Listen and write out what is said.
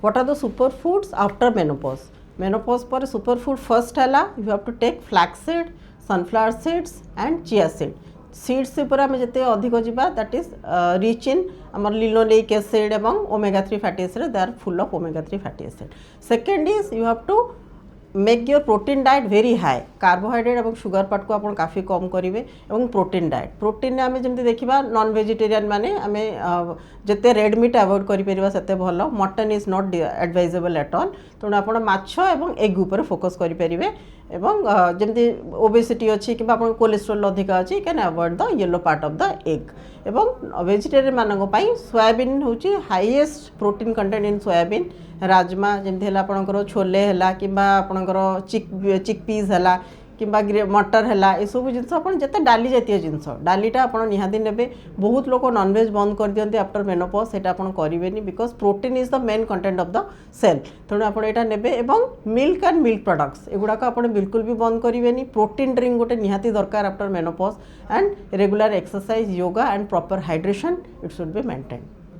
What are the super foods after menopause menopause पर super food first है you have to take flax seed sunflower seeds and chia seed seeds पर आम जिते अधिक जावा that is rich in आम linoleic acid एवं omega 3 fatty acid they are full of omega 3 fatty acid second is you have to make your protein diet very high carbohydrate और sugar part को आप काफ़ी कम करेंगे और प्रोटीन डाइट प्रोटीन आम जमी देखा नॉन वेजिटेरियन माने आम जिते रेड मीट अवॉइड करें से भल mutton is not advisable at all तेणु आप माछ और एग उपर फोकस करेंगे एवं जमी ओबेसिटी अच्छी कि कोलेस्ट्रोल अधिक अच्छी can avoid the yellow part of the egg एवं वेजिटेरियन मानक सोयाबीन हूँ highest protein content in soybean rajma जमी आपंकर छोले है कि आपंकर चिकपीज है कि मटर है ये सब जिन जिते डाली जातीय जिनस डालीटा आप निहाती ने बहुत लोग नॉनवेज बंद कर दिखते आफ्टर मेनोपॉज से करेंगे because protein is the main content of the cell तेणु आप ने मिल्क एंड मिल्क प्रोडक्ट्स एगुड़ाक आप बिल्कुल भी बंद करेंगे प्रोटीन ड्रिंक गोटे निहाती दरकार after menopause and regular exercise yoga and proper hydration it should be maintain.